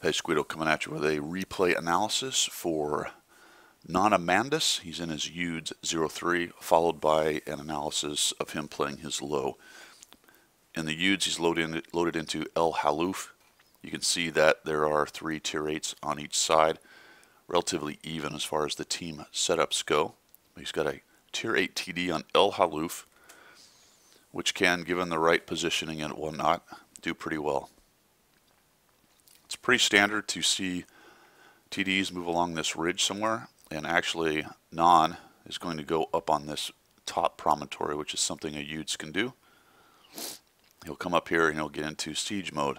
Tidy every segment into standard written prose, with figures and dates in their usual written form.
Hey, it's Guido coming at you with a replay analysis for Nonamanadus. He's in his Guido03, followed by an analysis of him playing his low. In the Guidos, he's loaded into El Haluf. You can see that there are 3 tier 8s on each side, relatively even as far as the team setups go. He's got a tier 8 TD on El Haluf, which can, given the right positioning and whatnot, do pretty well. It's pretty standard to see TDs move along this ridge somewhere, and actually Non is going to go up on this top promontory, which is something a Guidos can do. He'll come up here and he'll get into siege mode.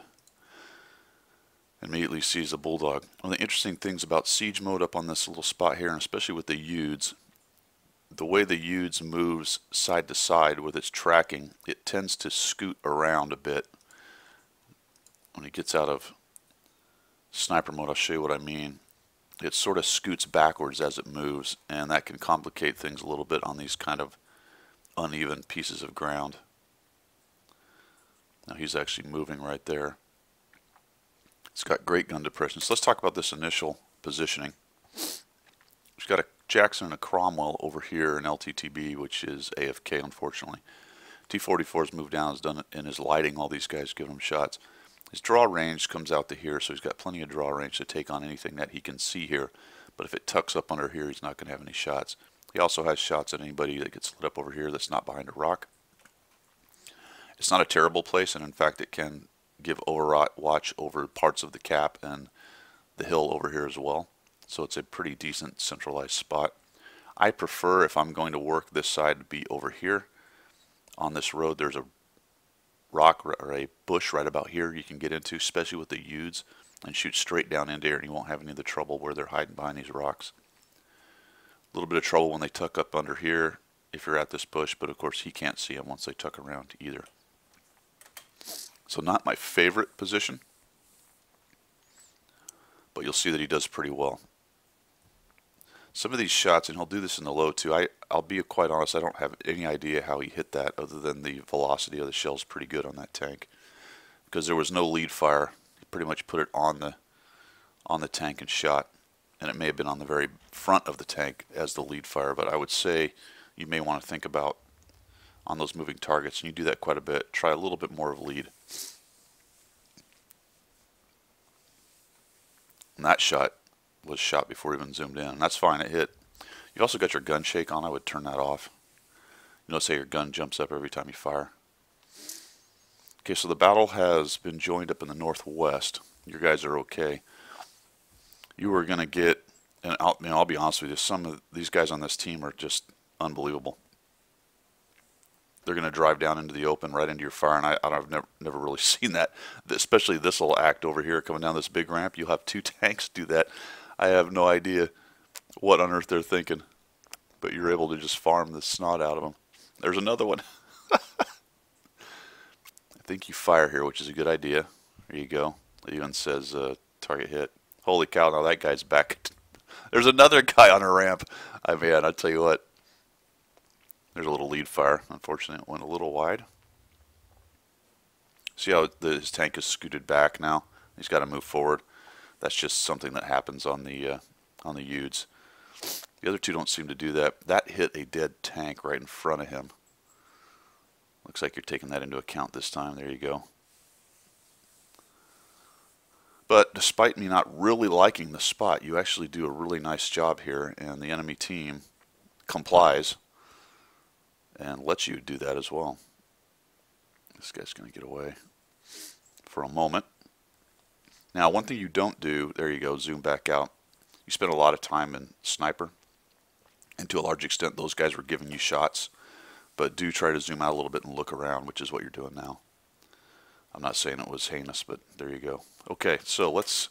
Immediately sees a bulldog. One of the interesting things about siege mode up on this little spot here, and especially with the Guidos, the way the Guidos moves side to side with its tracking, it tends to scoot around a bit. When it gets out of sniper mode, I'll show you what I mean. It sort of scoots backwards as it moves, and that can complicate things a little bit on these kind of uneven pieces of ground. Now he's actually moving right there. It's got great gun depression. So let's talk about this initial positioning. He's got a Jackson and a Cromwell over here in LTTB, which is AFK, unfortunately. T-44's moved down, has done it, and is lighting all these guys, giving them shots. His draw range comes out to here, so he's got plenty of draw range to take on anything that he can see here. But if it tucks up under here, he's not going to have any shots. He also has shots at anybody that gets lit up over here that's not behind a rock. It's not a terrible place, and in fact it can give overwatch over parts of the cap and the hill over here as well. So it's a pretty decent centralized spot. I prefer, if I'm going to work this side, to be over here. On this road there's a rock or a bush right about here you can get into, especially with the Guidos, and shoot straight down into here, and you won't have any of the trouble where they're hiding behind these rocks. A little bit of trouble when they tuck up under here if you're at this bush, but of course he can't see them once they tuck around either. So not my favorite position, but you'll see that he does pretty well. Some of these shots, and he'll do this in the low too, I'll be quite honest, I don't have any idea how he hit that other than the velocity of the shell's pretty good on that tank. Because there was no lead fire, he pretty much put it on the tank and shot. And it may have been on the very front of the tank as the lead fire, but I would say you may want to think about on those moving targets, and you do that quite a bit, try a little bit more of lead. And that shot was shot before even zoomed in, and that's fine, it hit. You've also got your gun shake on. I would turn that off. You notice how your gun jumps up every time you fire. Okay, so the battle has been joined up in the northwest. Your guys are okay. You are going to get, and I'll be honest with you, some of these guys on this team are just unbelievable. They're going to drive down into the open, right into your fire, and I've never really seen that. Especially this little act over here, coming down this big ramp. You'll have 2 tanks do that. I have no idea what on earth they're thinking, but you're able to just farm the snot out of them. There's another one. I think you fire here, which is a good idea. There you go. It even says target hit. Holy cow, now that guy's back. There's another guy on a ramp. I mean, I'll tell you what. There's a little lead fire. Unfortunately, it went a little wide. See how his tank is scooted back now? He's got to move forward. That's just something that happens on the Guidos. The other 2 don't seem to do that. That hit a dead tank right in front of him. Looks like you're taking that into account this time. There you go. But despite me not really liking the spot, you actually do a really nice job here, and the enemy team complies and lets you do that as well. This guy's going to get away for a moment. Now, one thing you don't do, there you go, zoom back out. You spend a lot of time in sniper, and to a large extent those guys were giving you shots, but do try to zoom out a little bit and look around, which is what you're doing now. I'm not saying it was heinous, but there you go. Okay, so let's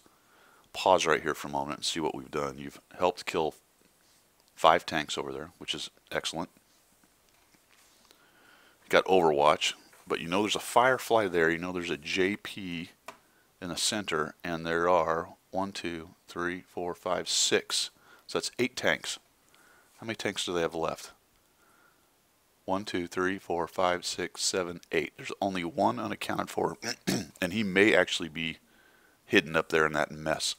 pause right here for a moment and see what we've done. You've helped kill 5 tanks over there, which is excellent. You got Overwatch, but you know there's a Firefly there. You know there's a JP in the center, and there are 1, 2, 3, 4, 5, 6. So that's 8 tanks. How many tanks do they have left? 1, 2, 3, 4, 5, 6, 7, 8. There's only 1 unaccounted for, and he may actually be hidden up there in that mess.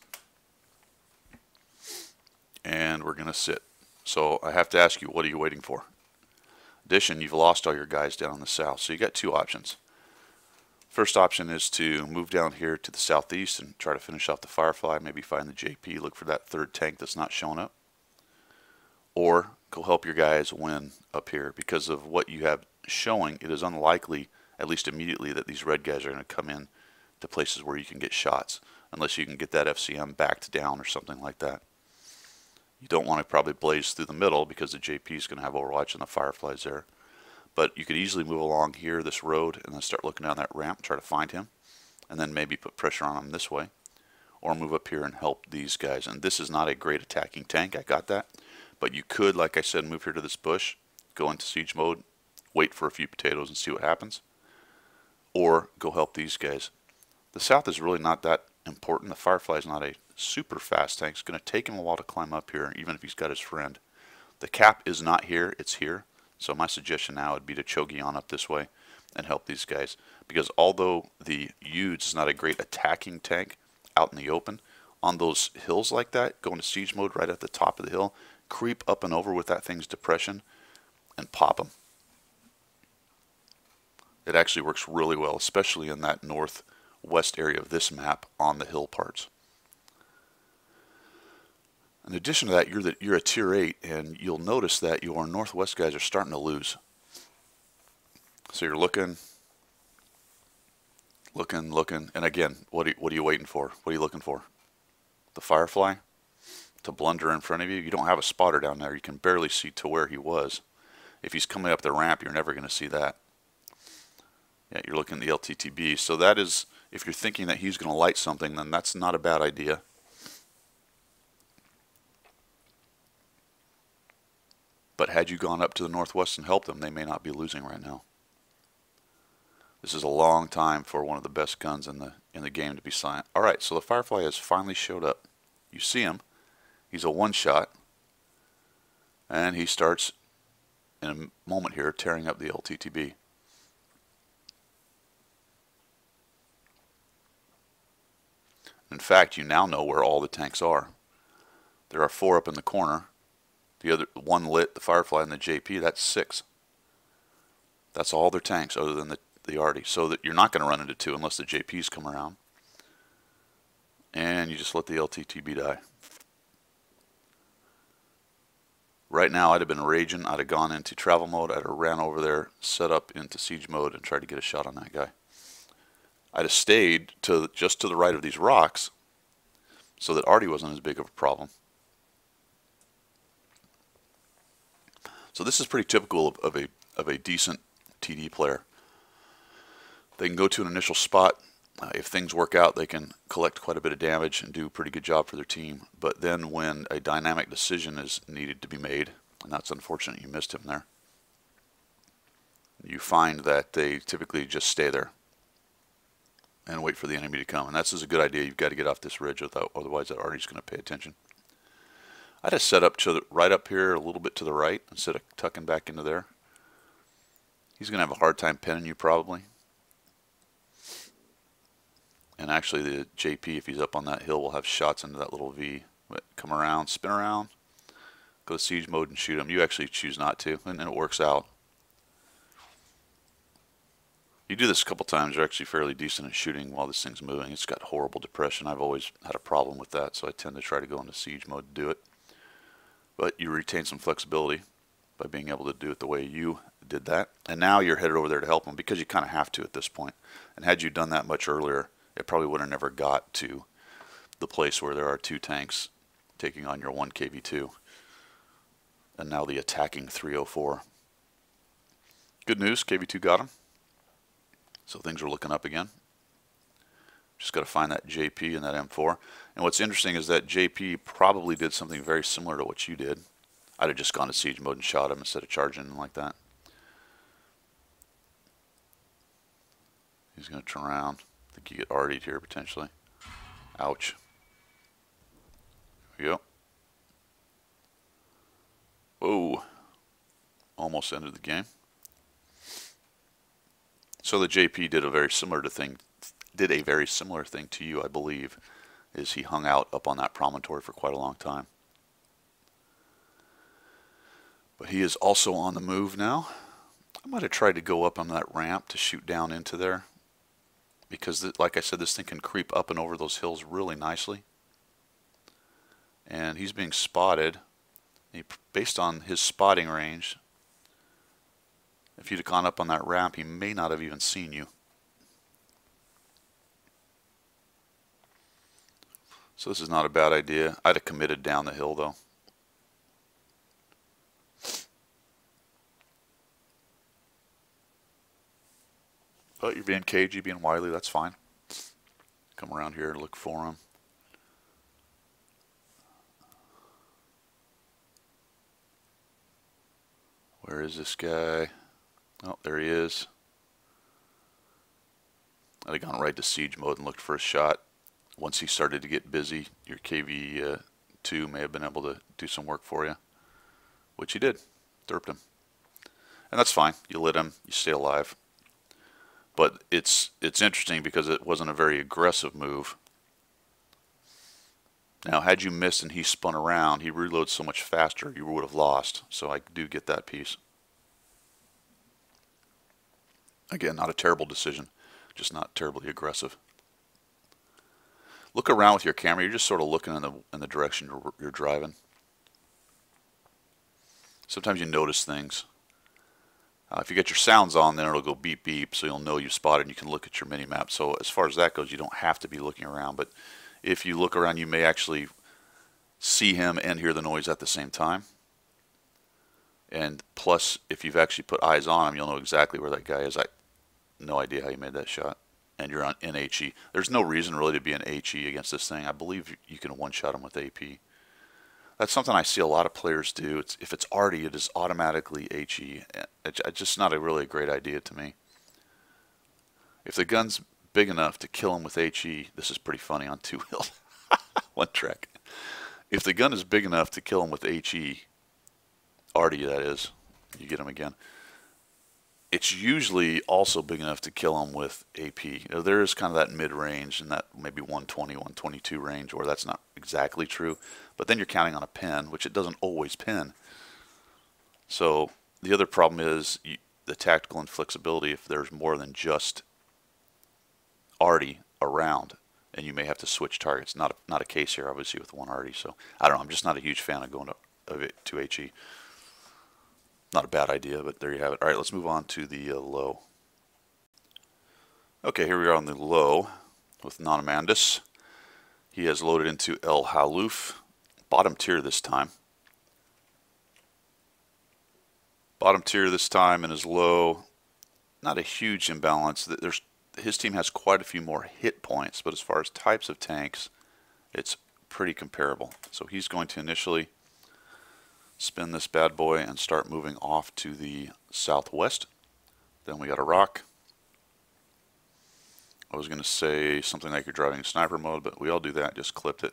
And we're going to sit. So I have to ask you, what are you waiting for? Addition, you've lost all your guys down in the south, so you got two options. First option is to move down here to the southeast and try to finish off the Firefly, maybe find the JP, look for that third tank that's not showing up. Or go help your guys win up here. Because of what you have showing, it is unlikely, at least immediately, that these red guys are going to come in to places where you can get shots, unless you can get that FCM backed down or something like that. You don't want to probably blaze through the middle because the JP is going to have Overwatch and the Fireflies there. But you could easily move along here, this road, and then start looking down that ramp, try to find him, and then maybe put pressure on him this way. Or move up here and help these guys. And this is not a great attacking tank, I got that. But you could, like I said, move here to this bush, go into siege mode, wait for a few potatoes and see what happens. Or go help these guys. The south is really not that important. The Firefly is not a super fast tank. It's going to take him a while to climb up here, even if he's got his friend. The cap is not here, it's here. So my suggestion now would be to chogi on up this way and help these guys. Because although the Udes is not a great attacking tank out in the open, on those hills like that, go into siege mode right at the top of the hill, creep up and over with that thing's depression, and pop them. It actually works really well, especially in that northwest area of this map on the hill parts. In addition to that, you're a tier 8, and you'll notice that your northwest guys are starting to lose. So you're looking, and again, what are you waiting for? What are you looking for? The Firefly to blunder in front of you? You don't have a spotter down there. You can barely see to where he was. If he's coming up the ramp, you're never going to see that. Yeah, you're looking at the LTTB. So that is, if you're thinking that he's going to light something, then that's not a bad idea. But had you gone up to the northwest and helped them, they may not be losing right now. This is a long time for one of the best guns in the game to be silent. All right, so the Firefly has finally showed up. You see him. He's a one-shot, and he starts in a moment here tearing up the LTTB. In fact, you now know where all the tanks are. There are 4 up in the corner. The other one lit, the Firefly and the JP, that's 6. That's all their tanks other than the Arty. So that you're not going to run into 2 unless the JPs come around. And you just let the LTTB die. Right now I'd have been raging. I'd have gone into travel mode. I'd have ran over there, set up into siege mode, and tried to get a shot on that guy. I'd have stayed just to the right of these rocks so that Arty wasn't as big of a problem. So this is pretty typical of a decent TD player. They can go to an initial spot. If things work out, they can collect quite a bit of damage and do a pretty good job for their team. But then when a dynamic decision is needed to be made, and that's unfortunate you missed him there, you find that they typically just stay there and wait for the enemy to come. And that's a good idea. You've got to get off this ridge, otherwise that Arty's going to pay attention. I'd have set up to right up here, a little bit to the right, instead of tucking back into there. He's going to have a hard time pinning you probably. And actually the JP, if he's up on that hill, will have shots into that little V. But come around, spin around, go to siege mode and shoot him. You actually choose not to, and then it works out. You do this a couple times, you're actually fairly decent at shooting while this thing's moving. It's got horrible depression. I've always had a problem with that, so I tend to try to go into siege mode to do it. But you retain some flexibility by being able to do it the way you did that. And now you're headed over there to help them because you kind of have to at this point. And had you done that much earlier, it probably would have never got to the place where there are 2 tanks taking on your 1 KV2. And now the attacking 304. Good news, KV2 got him. So things are looking up again. Just got to find that JP and that M4. And what's interesting is that JP probably did something very similar to what you did. I'd have just gone to siege mode and shot him instead of charging him like that. He's going to turn around. I think you get Arty'd here potentially. Ouch. There we go. Whoa. Almost ended the game. So the JP did a very similar thing did a very similar thing to you, I believe, is he hung out up on that promontory for quite a long time. But he is also on the move now. I might have tried to go up on that ramp to shoot down into there, because like I said, this thing can creep up and over those hills really nicely. And he's being spotted. Based on his spotting range, if you'd have gone up on that ramp, he may not have even seen you. So this is not a bad idea. I'd have committed down the hill though. But you're being cagey, being wily, that's fine. Come around here and look for him. Where is this guy? Oh, there he is. I'd have gone right to siege mode and looked for a shot. Once he started to get busy, your KV-2 may have been able to do some work for you, which he did. Derped him. And that's fine. You lit him, you stay alive. But it's interesting because it wasn't a very aggressive move. Now, had you missed and he spun around, he reloads so much faster, you would have lost. So I do get that piece. Again, not a terrible decision, just not terribly aggressive. Look around with your camera. You're just sort of looking in the direction you're driving. Sometimes you notice things. If you get your sounds on, then it'll go beep beep, so you'll know you've spotted and you can look at your mini map. So as far as that goes, you don't have to be looking around. But if you look around, you may actually see him and hear the noise at the same time. And plus, if you've actually put eyes on him, you'll know exactly where that guy is. I no idea how you made that shot. And you're in HE. There's no reason really to be in HE against this thing. I believe you can one-shot him with AP. That's something I see a lot of players do. If it's arty, it is automatically HE. It's just not really a great idea to me. If the gun's big enough to kill him with HE, this is pretty funny on two wheel. One track. If the gun is big enough to kill him with HE, arty that is, you get him again. It's usually also big enough to kill him with AP. There is kind of that mid-range and that maybe 120, 122 range where that's not exactly true. But then you're counting on a pin, which it doesn't always pin. So the other problem is the tactical inflexibility if there's more than just arty around. And you may have to switch targets. Not a case here, obviously, with one arty. So I don't know. I'm just not a huge fan of going to HE. Not a bad idea, but there you have it. All right, let's move on to the low. Okay, here we are on the low with Nonamanadus. He has loaded into El Haluf, bottom tier this time. Bottom tier this time in his low, not a huge imbalance. His team has quite a few more hit points, but as far as types of tanks, it's pretty comparable. So he's going to initially spin this bad boy and start moving off to the southwest. Then we got a rock. I was going to say something like you're driving in sniper mode, but we all do that, just clipped it.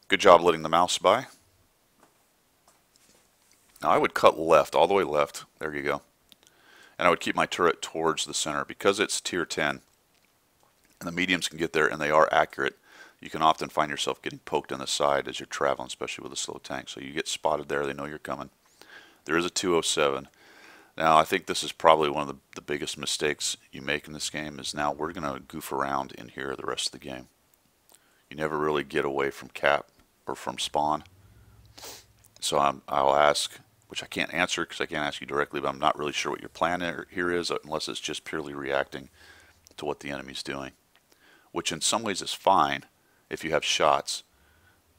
Good job letting the mouse by. Now I would cut left, all the way left. There you go. And I would keep my turret towards the center. Because it's tier 10 and the mediums can get there and they are accurate, you can often find yourself getting poked on the side as you're traveling, especially with a slow tank. So you get spotted there, they know you're coming. There is a 207. Now I think this is probably one of the biggest mistakes you make in this game is now we're going to goof around in here the rest of the game. You never really get away from cap or from spawn. So I'll ask, which I can't answer because I can't ask you directly, but I'm not really sure what your plan here is unless it's just purely reacting to what the enemy's doing. Which in some ways is fine if you have shots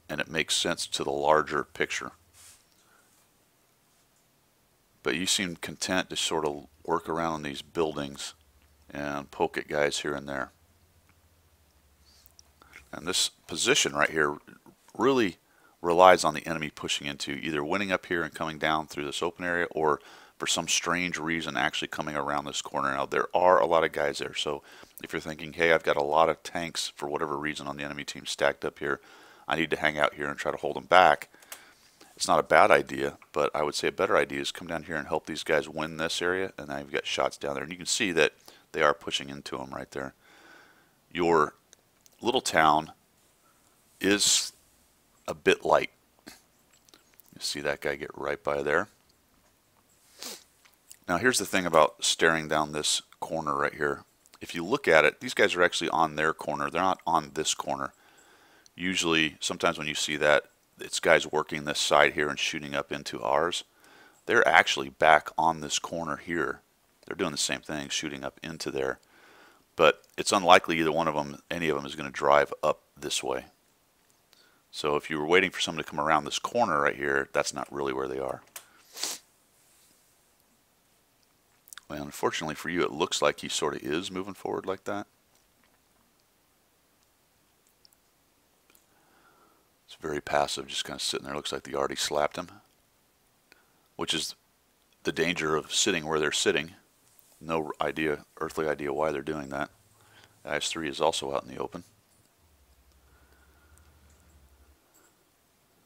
and it makes sense to the larger picture. But you seem content to sort of work around these buildings and poke at guys here and there. And this position right here really relies on the enemy pushing into either winning up here and coming down through this open area or for some strange reason actually coming around this corner. Now there are a lot of guys there, so if you're thinking, hey, I've got a lot of tanks for whatever reason on the enemy team stacked up here, I need to hang out here and try to hold them back. It's not a bad idea, but I would say a better idea is come down here and help these guys win this area, and now you've got shots down there. And you can see that they are pushing into them right there. your little town is a bit light. You see that guy get right by there. Now here's the thing about staring down this corner right here. If you look at it, these guys are actually on their corner. They're not on this corner. Usually, sometimes when you see that, it's guys working this side here and shooting up into ours. They're actually back on this corner here. They're doing the same thing, shooting up into there. But it's unlikely either one of them, any of them, is going to drive up this way. So if you were waiting for someone to come around this corner right here, that's not really where they are. Well, unfortunately for you, it looks like he sort of is moving forward like that. It's very passive, just kind of sitting there. Looks like they already slapped him, which is the danger of sitting where they're sitting. No idea, earthly idea why they're doing that. IS-3 is also out in the open.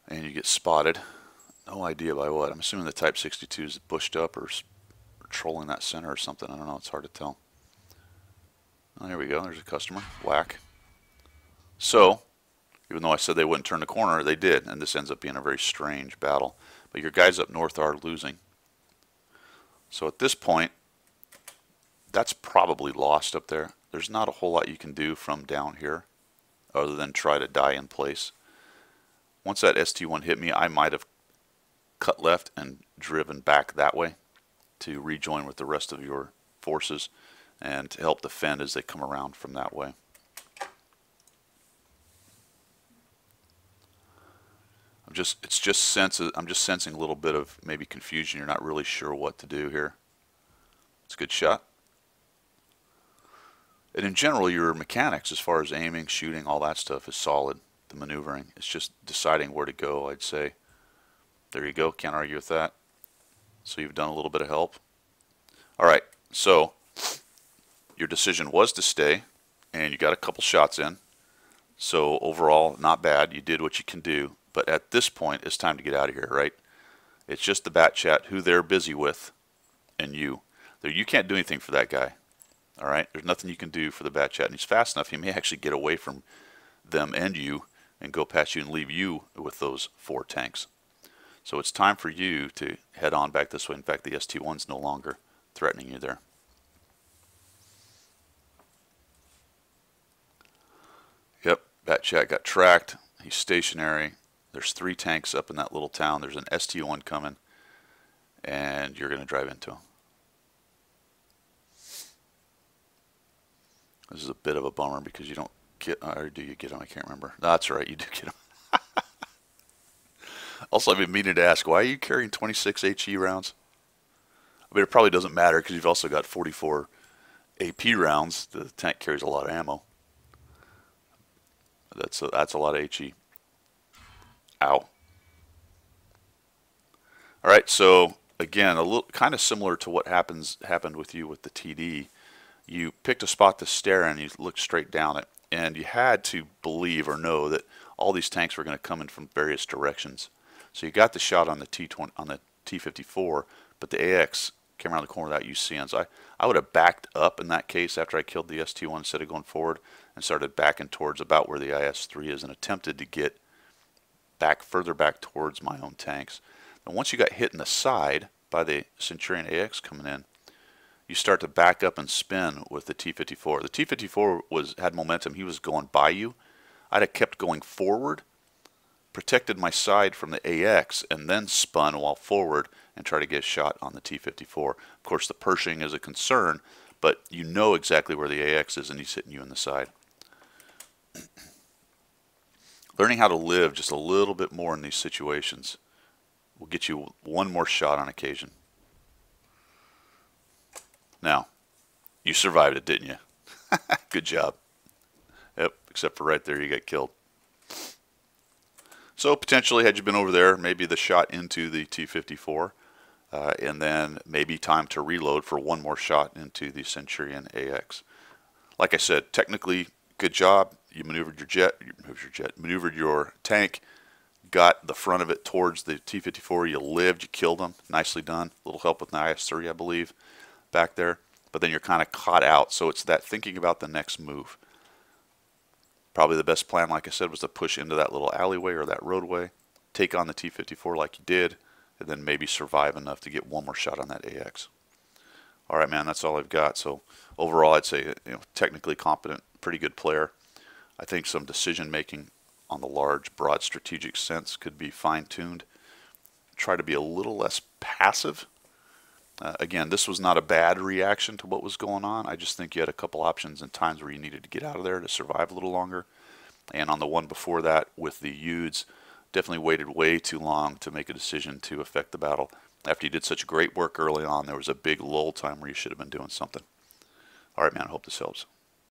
And you get spotted. No idea by what. I'm assuming the Type 62 is bushed up or trolling that center or something. I don't know. It's hard to tell. Oh, here we go. There's a customer. Whack. So, even though I said they wouldn't turn the corner, they did. And this ends up being a very strange battle. But your guys up north are losing. So at this point, that's probably lost up there. There's not a whole lot you can do from down here other than try to die in place. Once that ST1 hit me, I might have cut left and driven back that way to rejoin with the rest of your forces and to help defend as they come around from that way. I'm just sensing a little bit of maybe confusion. You're not really sure what to do here. It's a good shot. And in general, your mechanics as far as aiming, shooting, all that stuff is solid. The maneuvering, it's just deciding where to go, I'd say. There you go, can't argue with that. So you've done a little bit of help. Alright, so your decision was to stay, and you got a couple shots in. So overall, not bad. You did what you can do. But at this point, it's time to get out of here, right? It's just the bat chat, who they're busy with, and you. You can't do anything for that guy. Alright, there's nothing you can do for the bat chat. And he's fast enough, he may actually get away from them and you and go past you and leave you with those 4 tanks. So it's time for you to head on back this way. In fact, the ST1's no longer threatening you there. Yep, bat chat got tracked. He's stationary. There's 3 tanks up in that little town. There's an ST1 coming, and you're going to drive into him. This is a bit of a bummer because you don't get, or do you get him? I can't remember. No, that's right, you do get him. Also, I've been meaning to ask, why are you carrying 26 HE rounds? I mean, it probably doesn't matter because you've also got 44 AP rounds. The tank carries a lot of ammo. That's a lot of HE. Ow. All right, so again, a little kind of similar to what happened with you with the TD. You picked a spot to stare in, and you looked straight down it, and you had to believe or know that all these tanks were going to come in from various directions. So you got the shot on the T54, but the AX came around the corner without you seeing. So I would have backed up in that case after I killed the ST1 instead of going forward and started backing towards about where the IS-3 is and attempted to get back further back towards my own tanks. And once you got hit in the side by the Centurion AX coming in, you start to back up and spin with the T-54. The T-54 had momentum. He was going by you. I'd have kept going forward, protected my side from the AX, and then spun while forward and try to get a shot on the T-54. Of course, the Pershing is a concern, but you know exactly where the AX is, and he's hitting you in the side. Learning how to live just a little bit more in these situations will get you one more shot on occasion. Now, you survived it, didn't you? Good job. Yep, except for right there, you got killed. So potentially, had you been over there, maybe the shot into the T-54, and then maybe time to reload for one more shot into the Centurion AX. Like I said, technically, good job. You maneuvered maneuvered your tank, got the front of it towards the T-54. You lived, you killed him. Nicely done. A little help with the IS-3, I believe, back there. But then you're kind of caught out. So it's that thinking about the next move. Probably the best plan, like I said, was to push into that little alleyway or that roadway, take on the T-54 like you did, and then maybe survive enough to get one more shot on that AX. All right, man, that's all I've got. So overall, I'd say, technically competent, pretty good player. I think some decision making on the large, broad strategic sense could be fine-tuned. Try to be a little less passive. Again, this was not a bad reaction to what was going on. I just think you had a couple options and times where you needed to get out of there to survive a little longer. And on the one before that with the Uds, definitely waited way too long to make a decision to affect the battle. After you did such great work early on, there was a big lull time where you should have been doing something. All right, man, I hope this helps.